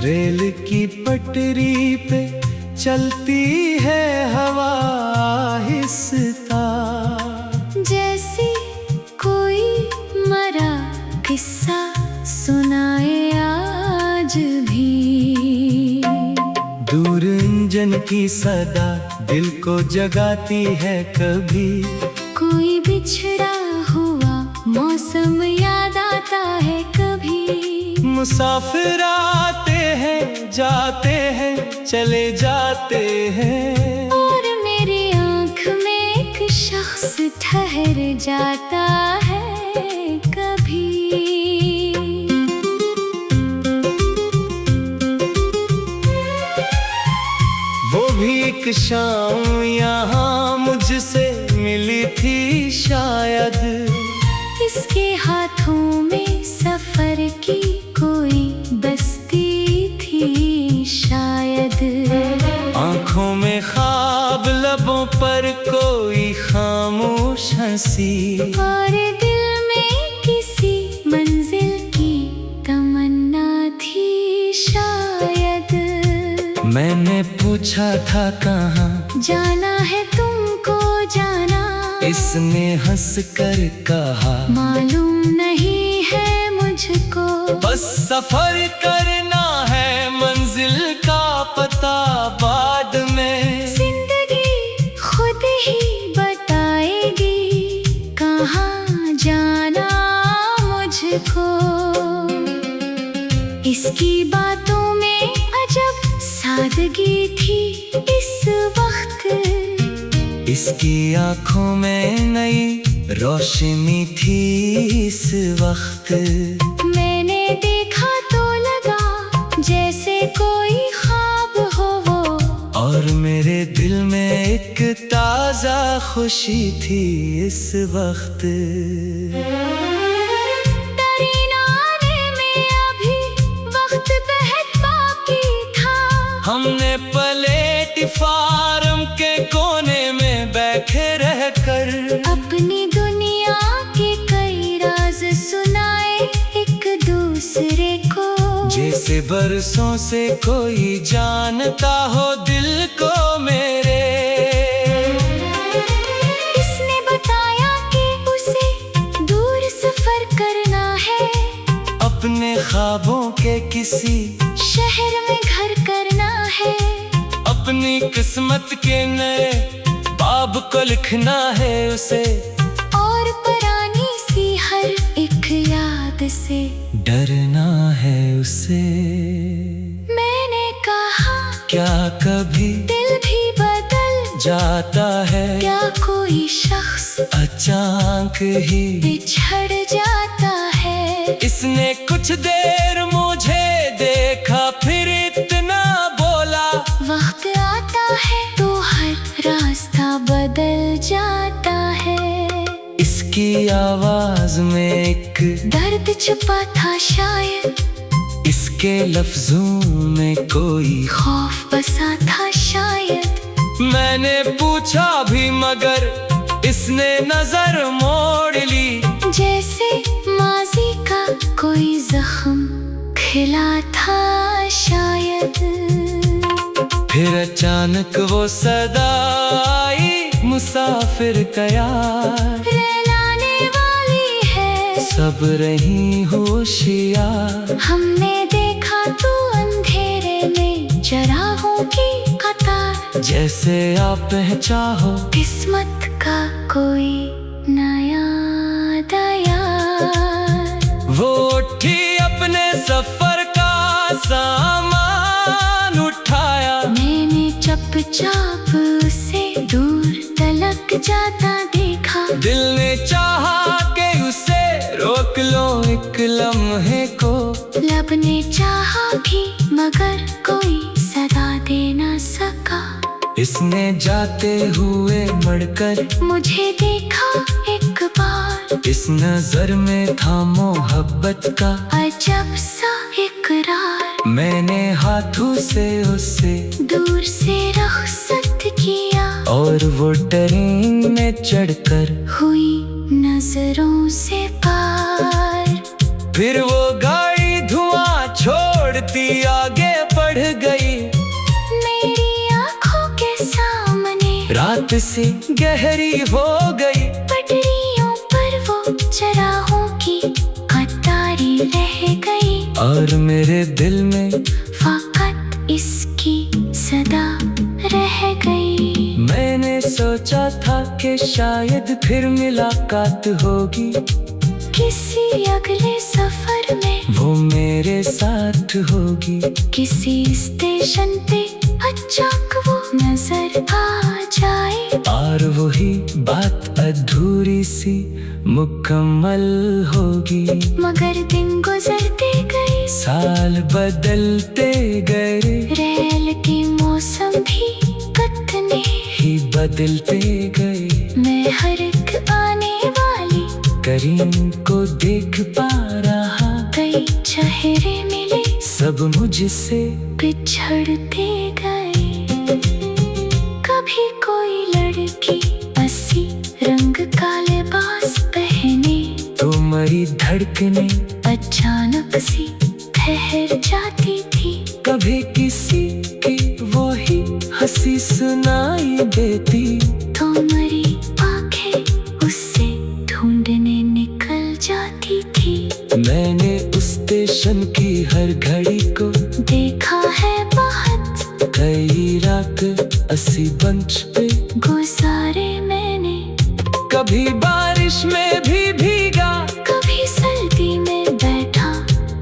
Rail की पटरी पे चलती है हवा आहिस्ता, जैसी कोई मरा किस्सा सुनाए आज भी। दूर इंजन की सदा दिल को जगाती है कभी, कोई बिछड़ा हुआ मौसम याद आता है कभी। मुसाफिर आते हैं जाते हैं चले जाते हैं, और मेरी आँख में एक शख्स ठहर जाता है कभी। वो भी एक शाम यहाँ मुझसे मिली थी शायद, इसके हाथों में सफर की कोई बस्ती थी शायद। आँखों में ख्वाब लबों पर कोई खामोश हंसी, और दिल में किसी मंजिल की तमन्ना थी शायद। मैंने पूछा था कहाँ जाना है तुमको जाना, इसने हंस कर कहा मालूम नहीं है मुझको। बस सफर करना है मंजिल का पता बाद में, जिंदगी खुद ही बताएगी कहाँ जाना मुझको। इसकी बातों में अजब सादगी थी इस वक्त, इसकी आँखों में नई रोशनी थी इस वक्त। मैंने देखा तो लगा जैसे कोई ख्वाब हो वो, और मेरे दिल में एक ताजा खुशी थी इस वक्त। तरीना आने में अभी वक्त बहुत बाकी था, हमने प्लेट फार्म के कोने में बैठे रहकर अपनी दुनिया के कई राज सुनाए एक दूसरे को। जैसे बरसों से कोई जानता हो दिल को मेरे, इसने बताया कि उसे दूर सफर करना है, अपने ख्वाबों के किसी शहर में घर करना है। अपनी किस्मत के नए बाब को लिखना है उसे, और पुरानी सी हर एक याद से डरना है उसे। मैंने कहा क्या कभी दिल भी बदल जाता है, क्या कोई शख्स अचानक ही बिछड़ जाता है। इसने कुछ देर मुझे देखा फिर इतना बोला, वक्त आता है तो हर रास्ता बदल जाता है। इसकी आवाज में एक दर्द छुपा था शायद, इसके लफ्जों में कोई खौफ बसा था शायद। मैंने पूछा भी मगर इसने नजर मोड़ ली, जैसे माजी का कोई जख्म खिला था शायद। फिर अचानक वो सदा आई, मुसाफिर कयार लाने वाली है सब रही होशियार। हमने देखा तो अंधेरे में चरागों की कतार, जैसे आप चाहो किस्मत का कोई नया दयार। वो उठी अपने सफर का सामान उठाया, मैंने चुपचाप उसे दूर तलक जाता देखा। दिल ने चाहा कि उसे रोक लो एक लम्हे को, लब ने चाहा भी मगर कोई सदा दे न सका। इसने जाते हुए मुड़कर मुझे देखा एक बार, इस नजर में था मोहब्बत का अजब सा इकरार। मैंने हाथों से उसे दूर से रुखसत किया, और वो ट्रेन में चढ़कर हुई नजरों से पार। फिर वो गाड़ी धुआं छोड़ती आगे रात से गहरी हो गई। पटरियों पर वो चराहों की कतारी रह गई, और मेरे दिल में फकत इसकी सदा रह गई। मैंने सोचा था कि शायद फिर मुलाकात होगी, किसी अगले सफर में वो मेरे साथ होगी। किसी स्टेशन पे अचानक वो नजर आ जाए, और वही बात अधूरी सी मुकम्मल होगी। मगर दिन गुजरते गए, साल बदलते गए, रेल के मौसम भी कितने ही बदलते गए। मैं हर एक आने वाली करीम को देख पा रहा, कई चेहरे मिले, सब मुझसे बिछड़ते गए। कभी कोई लड़की हंसी रंग का लिबास पहने, तो मेरी धड़कने अचानक सी ठहर जाती थी। कभी किसी की वो ही हंसी सुनाई देती, तो मेरी आंखें उससे ढूंढने निकल जाती थी। मैंने उस स्टेशन की हर घड़ी को देखा है बहुत, कई रात अस्सी बंच पे गुजारे मैंने। कभी बारिश में भी भीगा, कभी सर्दी में बैठा,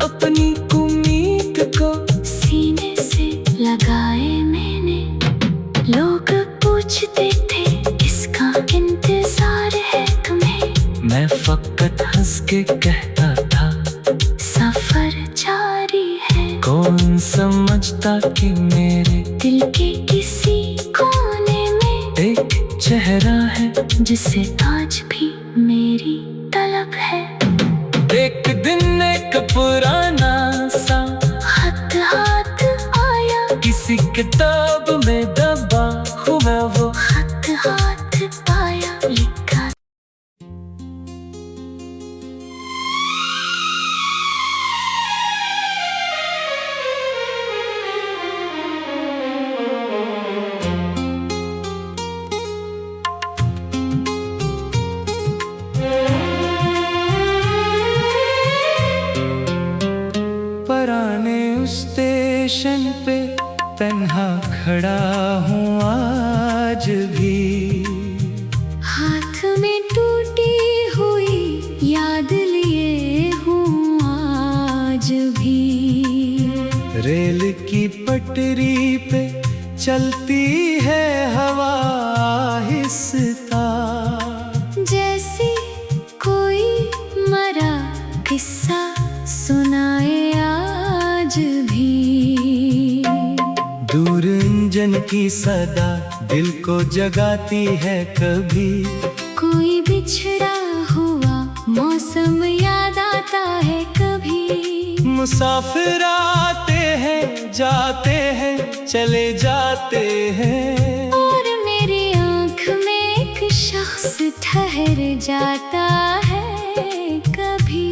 अपनी उम्मीद को सीने से लगाए मैंने। लोग पूछते थे किसका इंतजार है तुम्हें, मैं फकत हंस के कहता था सफर जारी है। कौन समझता कि मेरे दिल के किसी कोने में एक चेहरा है जिसे आज भी मेरी तलब है। एक दिन एक पुराना सा खत हाथ आया, किसी किताब में दबा हुआ वो खत हाथ आया, लिखा पुराने उस स्टेशन पे तन्हा खड़ा हूँ आज भी। हाथ में टूटी हुई याद लिए हूँ आज भी। रेल की पटरी पे चलती है हवा आहिस्ता, जैसे कोई मरा किस्सा सुनाए आज भी। दूर इंजन की सदा दिल को जगाती है कभी। कोई बिछड़ा हुआ मौसम याद आता है कभी। मुसाफिर आते हैं जाते हैं चले जाते हैं, और मेरी आँख में एक शख्स ठहर जाता है कभी।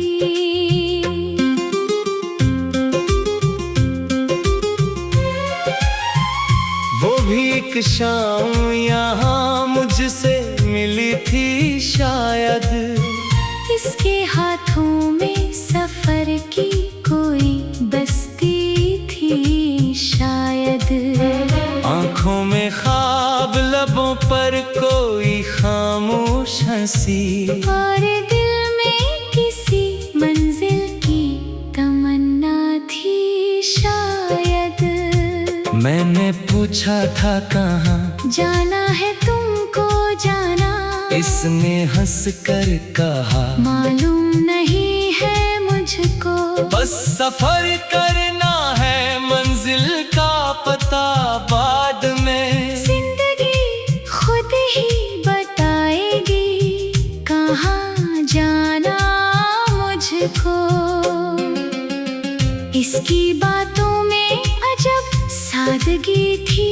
वो भी एक शाम यहाँ मुझसे मिली थी शायद। इसके हाथों में सफर की कोई बस्ती थी शायद। आँखों में ख्वाब, लबों पर कोई खामोश हंसी, और दिल में किसी मंजिल की तमन्ना थी शायद। मैंने पूछा था कहाँ जाना है तुमको जाना, इसने हंस कर कहा मालूम नहीं है मुझको। बस सफर करना है, मंजिल का पता बाद में। जिंदगी खुद ही बताएगी कहाँ जाना मुझको। इसकी बातों में अजब सादगी थी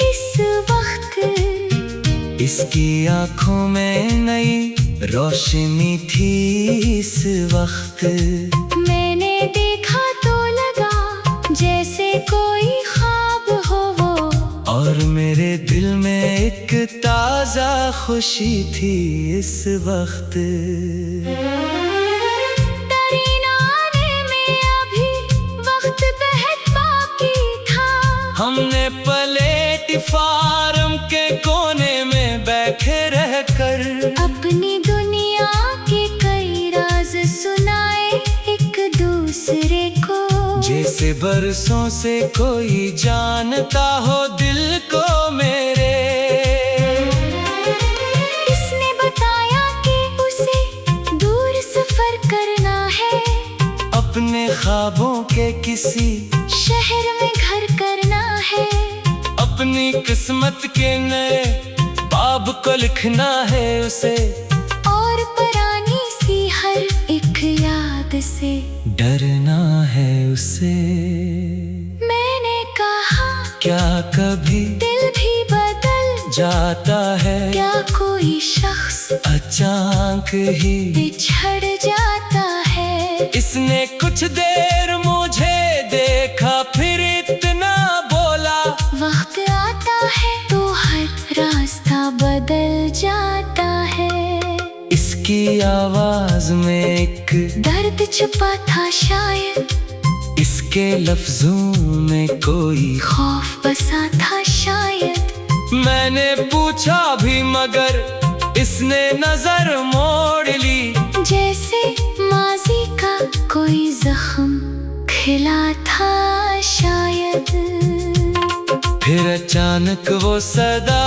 इस वक्त, इसकी आँखों में नई रोशनी थी इस वक्त। मैंने देखा तो लगा जैसे कोई ख्वाब हो वो, और मेरे दिल में एक ताजा खुशी थी इस वक्त। हमने प्लेट फार्म के कोने में बैठे रहकर अपनी दुनिया के कई राज सुनाए एक दूसरे को, जैसे बरसों से कोई जानता हो दिल को मेरे। इसने बताया कि उसे दूर सफर करना है, अपने ख्वाबों के किसी शहर में घर करना है, अपनी किस्मत के नए बाब को लिखना है उसे, और पुरानी सी हर एक याद से डरना है उसे। मैंने कहा क्या कभी दिल भी बदल जाता है, क्या कोई शख्स अचानक ही बिछड़ जाता है। इसने कुछ देर मुझे देखा फिर इतना बोला, वक्त आता है तो हर रास्ता बदल जाता है। इसकी आवाज में एक दर्द छुपा था शायद, इसके लफ्जों में कोई खौफ बसा था शायद। मैंने पूछा भी मगर इसने नजर मोड़ ली, जैसे माजी का कोई जख्म खिला था शायद। फिर अचानक वो सदा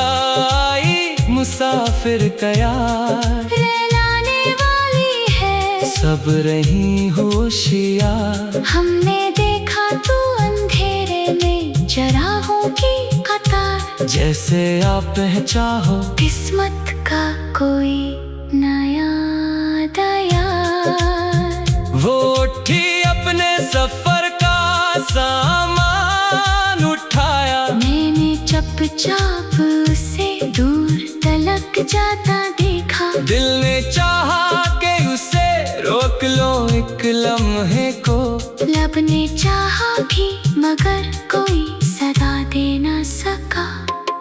आई, मुसाफिर कयार रहलाने वाली है सब रही होशियार। हमने देखा तो अंधेरे में चरागों की कतार, जैसे आप चाहो किस्मत का कोई नया दयार। वो उठी अपने सफर का सामान उठाया, मैंने चुपचाप उसे दूर तलक जाता देखा। दिल ने चाहा कि उसे रोक लो एक लम्हे को, लब ने चाहा भी मगर कोई सदा दे न सका।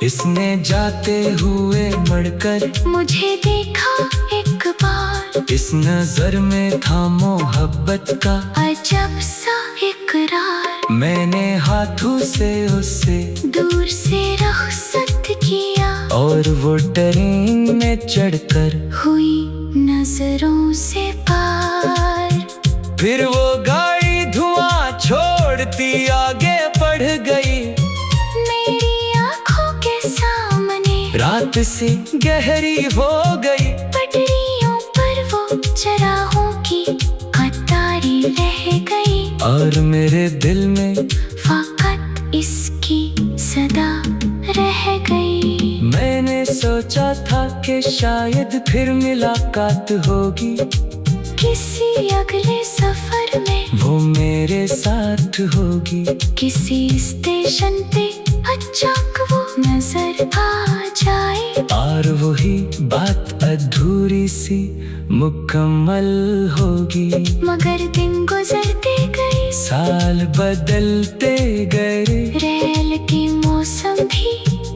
इसने जाते हुए मुड़कर मुझे देखा एक बार, इस नजर में था मोहब्बत का अजब सा इकरार। मैंने हाथों से उसे दूर से रुखसत किया, और वो ट्रेन में चढ़कर हुई नजरों से पार। फिर वो गाड़ी धुआं छोड़ती आगे बढ़ गई, मेरी आंखों के सामने रात सी गहरी हो गई। पटरियों पर वो चरागों की कतारी रह गई, और मेरे दिल में फकत इसकी सदा रह गई। मैंने सोचा था कि शायद फिर मुलाकात होगी, किसी अगले सफर में वो मेरे साथ होगी। किसी स्टेशन पे अचानक वो नजर आ जाए, और वही बात अधूरी सी मुकम्मल होगी। मगर दिन गुजरते गए, साल बदलते गए, रेल के मौसम भी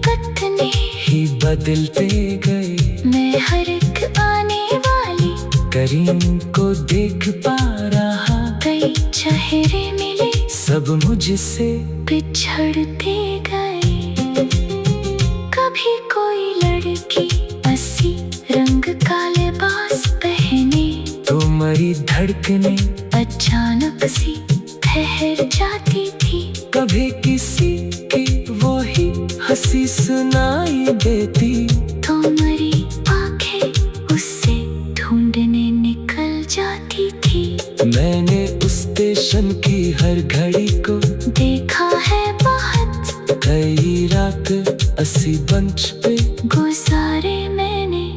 कतने ही बदलते गए। मैं हर एक आने वाली करीम को देख पा रहा, कई चेहरे मिले सब मुझसे बिछड़ते गए। कभी कोई लड़की हंसी रंग का लिबास पहने, तो मरी धड़कने अचानक सी ठहर जाती थी। कभी किसी की वो ही हंसी सुनाई देती, तो मरी आंखें उससे ढूंढने निकल जाती थी। मैंने उस स्टेशन की हर घड़ी को देखा है बहुत, कई रात अस्सी बंच पे गुजारे मैंने।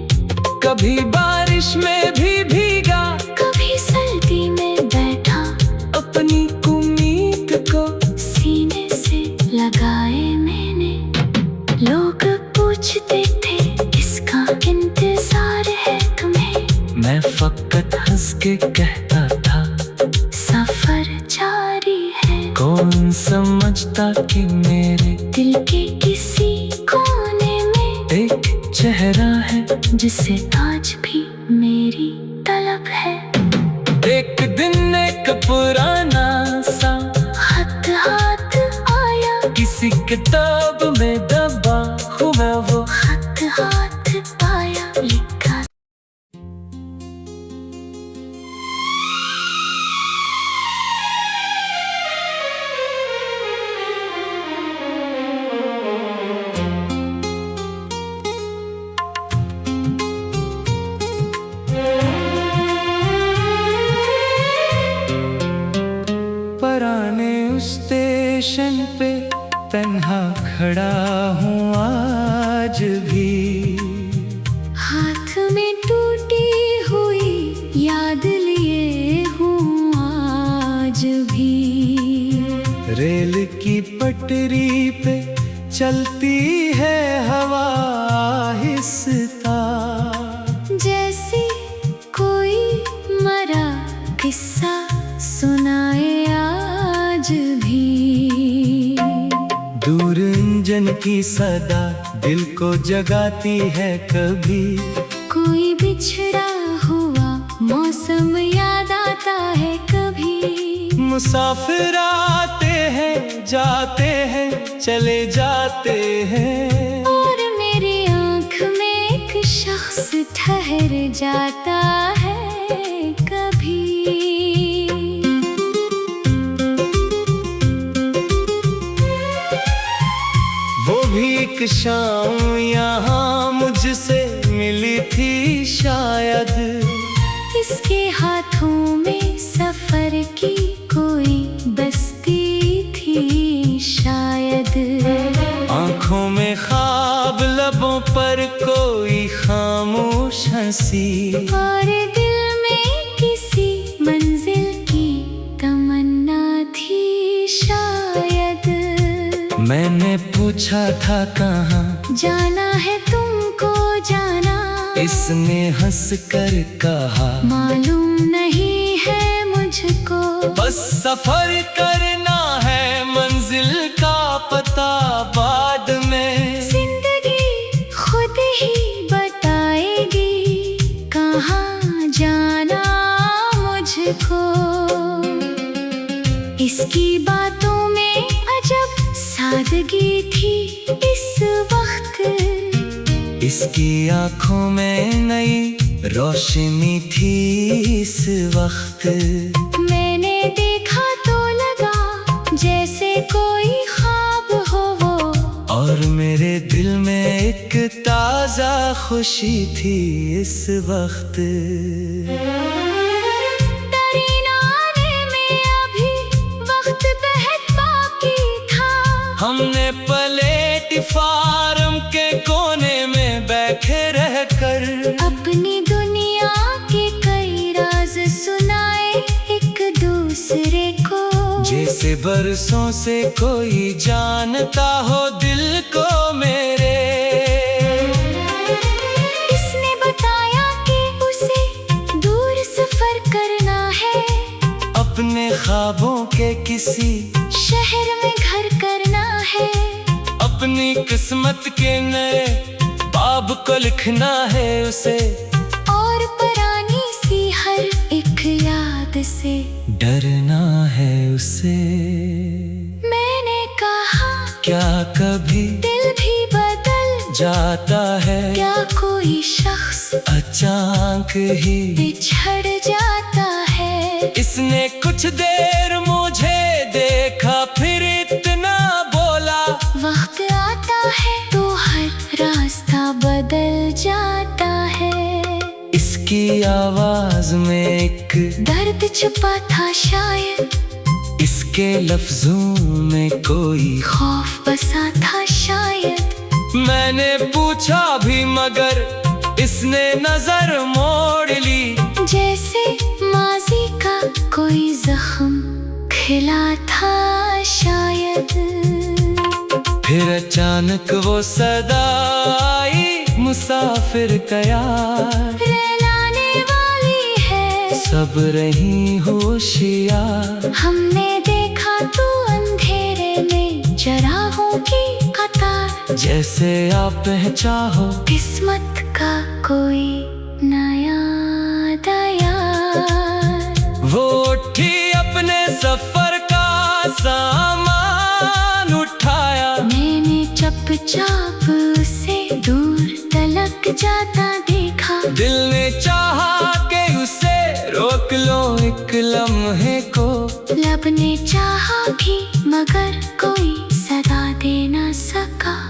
कभी बारिश में भी भीगा, कभी सर्दी में बैठा, अपनी उम्मीद को सीने से लगाए मैंने। लोग पूछते थे किसका इंतजार है तुम्हें, मैं फकत हंस के कहता था सफर जारी है। कौन समझता कि मेरे दिल के किसी कोने में एक चेहरा है जिसे आज भी मेरी तलब है। एक दिन एक पुराना सा खत हाथ आया, किसी किताब में दबा हुआ वो खत हाथ पाया, लिखा पुराने उस स्टेशन पे तन्हा खड़ा हूँ आज भी। हाथ में टूटी हुई याद लिए हूँ आज भी। रेल की पटरी पे चलती है हवा आहिस्ता, जैसे कोई मरा किस्सा सुनाए आज भी। दूर इंजन की सदा दिल को जगाती है कभी। कोई बिछड़ा हुआ मौसम याद आता है कभी। मुसाफिर आते हैं जाते हैं चले जाते हैं, और मेरी आँख में एक शख्स ठहर जाता है कभी। वो भी एक शाम यहाँ मुझसे मिली थी शायद। इसके हाथों में सफर की कोई बस्ती थी शायद। आँखों में ख्वाब, लबों पर कोई खामोश हंसी, और दिल में किसी मंजिल की तमन्ना थी शायद। मैंने पूछा था कहाँ जाना है तुमको जाना, इसने हंस कर कहा मालूम नहीं है मुझको। बस सफर करना है मंजिल का पता बाद में। जिंदगी खुद ही बताएगी कहाँ जाना मुझको। इसकी बातों में अजब सादगी थी इस वक्त। इसकी आँखों में नई रोशनी थी इस वक्त। मैंने देखा तो लगा जैसे कोई ख्वाब हो वो, और मेरे दिल में एक ताजा खुशी थी इस वक्त। तरीना आने में अभी वक्त बहुत बाकी था। हमने प्लेटफार्म के कोने में बैठे रहकर अपनी दुनिया के कई राज सुनाए एक दूसरे को। जैसे बरसों से कोई जानता हो दिल को मेरे। इसने बताया कि उसे दूर सफर करना है, अपने ख्वाबों के किसी शहर में घर करना है। अपनी किस्मत के नए बाब को लिखना है उसे, और पुरानी सी हर एक याद से डरना है उसे। मैंने कहा क्या कभी दिल भी बदल जाता है, क्या कोई शख्स अचानक ही बिछड़ जाता है। इसने कुछ देर मुझे देखा फिर इतना बोला, वक्त आता है तो हर रास्ता बदल जाता है। इसकी आवाज में एक दर्द छुपा था शायद, इसके लफ्जों में कोई खौफ बसा था शायद। मैंने पूछा भी मगर इसने नजर मोड़ ली, जैसे माजी का कोई जख्म खिला था शायद। फिर अचानक वो सदा आई, मुसाफिर कयार रहलाने वाली है सब रही होशियार। हमने देखा तो अंधेरे में चरागों की कतार, जैसे आप चाहो, किस्मत का कोई नया दया। वो उठी अपने सफर का सामान उठाया, मैंने चुपचाप उसे दूर तलक जाता देखा। दिल ने चाहा कि उसे रोक लो एक लम्हे को, लब ने चाहा भी मगर कोई सदा दे न सका।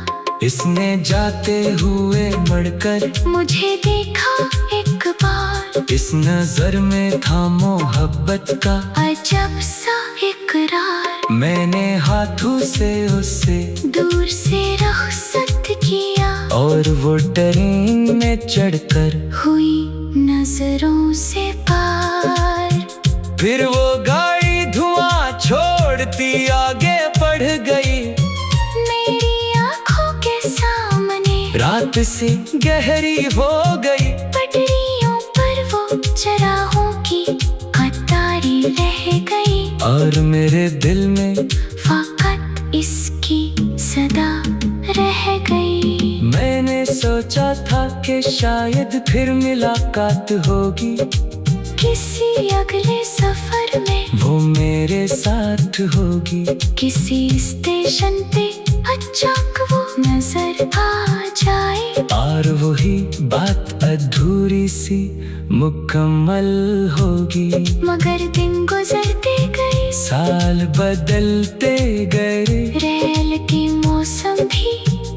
इसने जाते हुए मुड़कर मुझे देखा एक बार, इस नजर में था मोहब्बत का अजब सा इकरार। मैंने हाथों से उसे दूर से रुखसत किया, और वो ट्रेन में चढ़कर हुई नजरों से पार। फिर वो गाड़ी धुआं छोड़ती आगे बढ़ गई। मेरी आंखों के सामने रात सी गहरी हो गई, पटरियों पर वो चराहों की कतारी रह गई। और मेरे दिल में फकत इसकी सदा रह गई। मैंने सोचा था कि शायद फिर मुलाकात होगी, किसी अगले सफर में वो मेरे साथ होगी। किसी स्टेशन पे अचानक वो नजर आ जाए, और वही बात अधूरी सी मुकम्मल होगी। मगर दिन गुजरते गए, साल बदलते गए, रेल के मौसम भी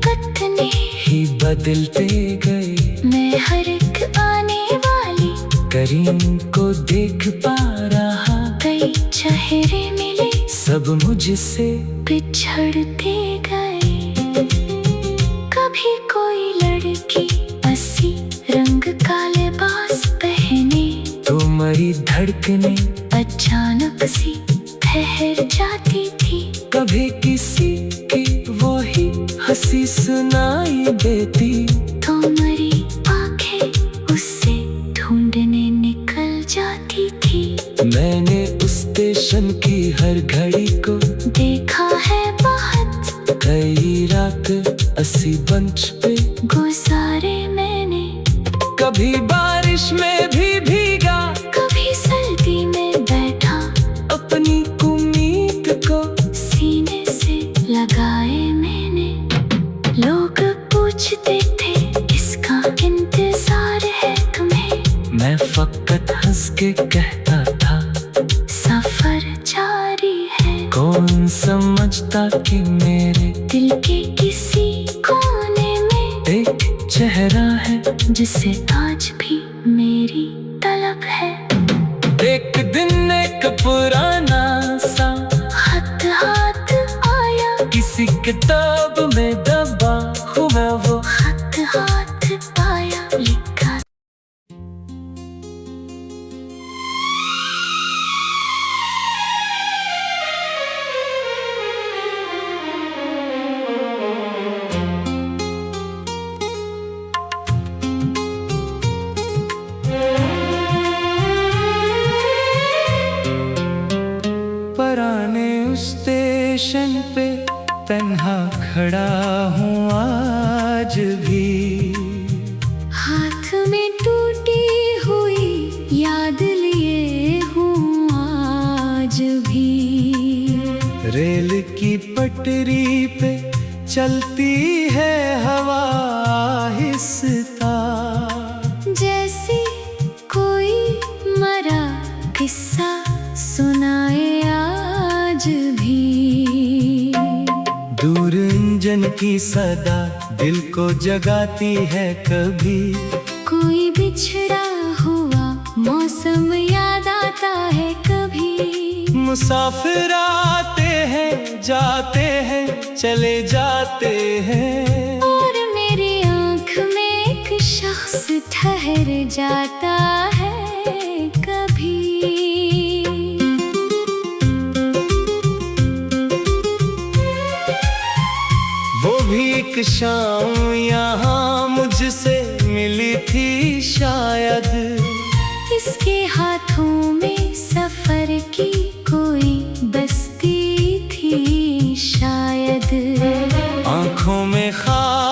कतने ही बदलते गए। मैं हर एक आने वाली करीम को देख पा रहा, कई चेहरे मिले, सब मुझसे बिछड़ते गए। कभी कोई लड़की हंसी रंग का लिबास पहने, तुम्हारी धड़कने अचानक सी ठहर जाती थी। कभी किसी की वही हंसी सुनाई देती, तो मेरी आंखें उससे ढूंढने निकल जाती थी। मैंने उस स्टेशन की हर घड़ी को देखा है बहुत, कई रात अस्सी बंच पे गुजारे मैंने। कभी बारिश में भी भीगा, कभी सर्दी में बैठा, अपनी उम्मीद को सीने से लगाए मैंने। लोग पूछते थे किसका इंतजार है तुम्हें, मैं फकत हंस के कहता था सफर जारी है। कौन समझता कि मेरे दिल के किसी कोने में एक चेहरा है जिसे आज भी मेरी तलब है। एक दिन एक पुराना सा खत हाथ आया, किसी किताब में दबा हुआ वो खत हाथ आया, लिखा पुराने उस स्टेशन पे तन्हा खड़ा हूँ आज भी। हाथ में टूटी हुई याद लिए हूँ आज भी। रेल की पटरी पे चलती है हवा आहिस्ता, जैसी कोई मरा किस्सा सुनाए आज भी। दूर इंजन की सदा दिल को जगाती है, कभी कोई बिछड़ा हुआ मौसम याद आता है कभी। मुसाफिर आते हैं जाते हैं चले जाते हैं, और मेरी आँख में एक शख्स ठहर जाता है कभी। वो भी एक शाम यहाँ मुझसे मिली थी शायद, इसके हाथों में सफर की कोई बस्ती थी शायद। आँखों में ख्वाब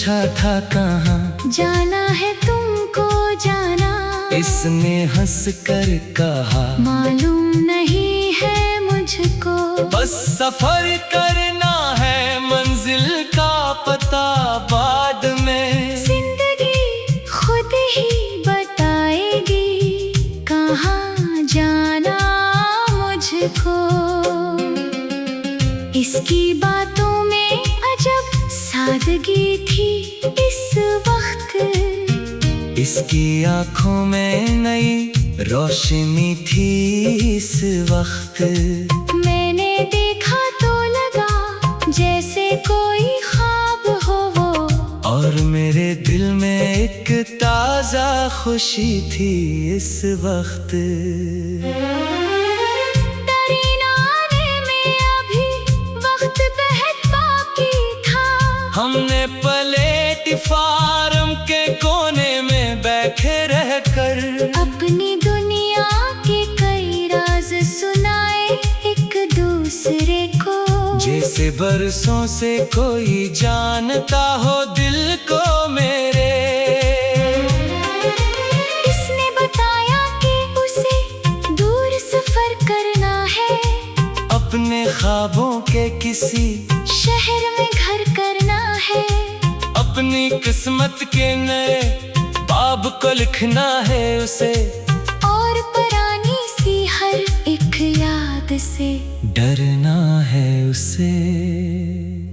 पूछा था कहाँ जाना है तुमको जाना, इसने हंस कर कहा मालूम नहीं है मुझको। बस सफर करना है, मंजिल का पता बाद में। जिंदगी खुद ही बताएगी कहाँ जाना मुझको। इसकी बातों में अजब सादगी थी इस वक्त, इसकी आंखों में नई रोशनी थी इस वक्त। मैंने देखा तो लगा जैसे कोई ख्वाब हो वो, और मेरे दिल में एक ताजा खुशी थी इस वक्त। हमने प्लेट फार्म के कोने में बैठे रहकर अपनी दुनिया के कई राज सुनाए एक दूसरे को। जैसे बरसों से कोई जानता हो दिल को मेरे। इसने बताया कि उसे दूर सफर करना है, अपने ख्वाबों के किसी शहर में घर करना है। अपनी किस्मत के नए बाब को लिखना है उसे, और पुरानी सी हर एक याद से डरना है उसे।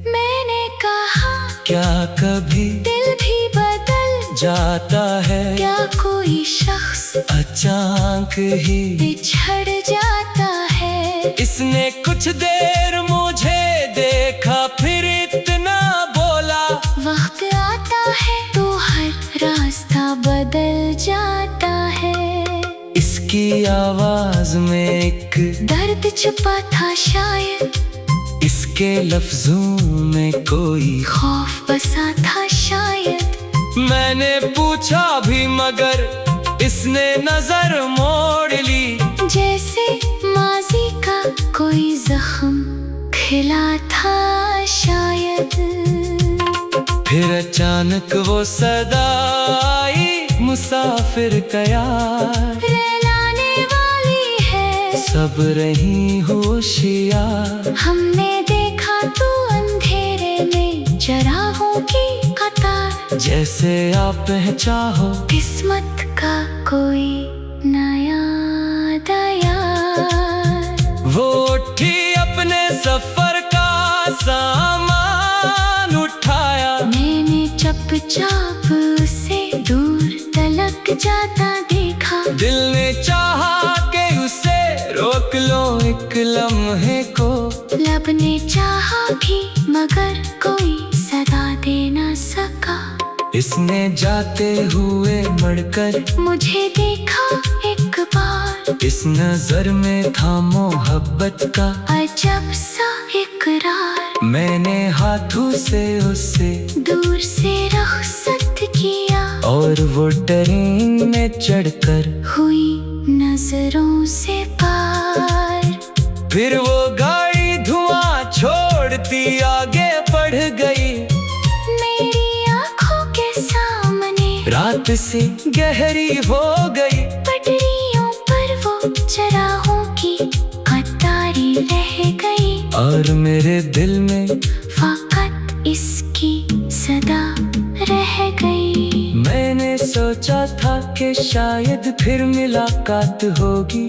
मैंने कहा क्या कभी दिल भी बदल जाता है, क्या कोई शख्स अचानक ही बिछड़ जाता है। इसने कुछ देर मुझे देखा, फिर इतना बोला वक्त आता है तो हर रास्ता बदल जाता है। इसकी आवाज में एक दर्द छुपा था शायद, इसके लफ्जों में कोई खौफ बसा था शायद। मैंने पूछा भी मगर इसने नजर मोड़ ली, जैसे माजी का कोई जख्म खिला था शायद। फिर अचानक वो सदा आई, मुसाफिर कयार रहलाने वाली है सब रही होशियार। हमने देखा तो अंधेरे में चरागों की कतार, जैसे आप चाहो किस्मत का कोई नया दयार। वो उठी अपने सफर का सामान उठाया, मैंने चुपचाप उसे दूर तलक जाता देखा। दिल ने चाहा कि उसे रोक लो एक लम्हे को। लब ने चाहा भी मगर कोई सदा दे न सका। इसने जाते हुए मुड़कर मुझे देखा एक बार, इस नजर में था मोहब्बत का अजब सा इकरार। मैंने हाथों से उसे दूर से रुखसत किया, और वो ट्रेन में चढ़कर हुई नजरों से पार। फिर वो गाड़ी धुआं छोड़ती आगे बढ़ गई, मेरी आंखों के सामने रात से गहरी हो गई। पटरियों पर वो चरागों की कतारी रह गई, और मेरे दिल में फकत इसकी सदा रह गई। मैंने सोचा था कि शायद फिर मुलाकात होगी।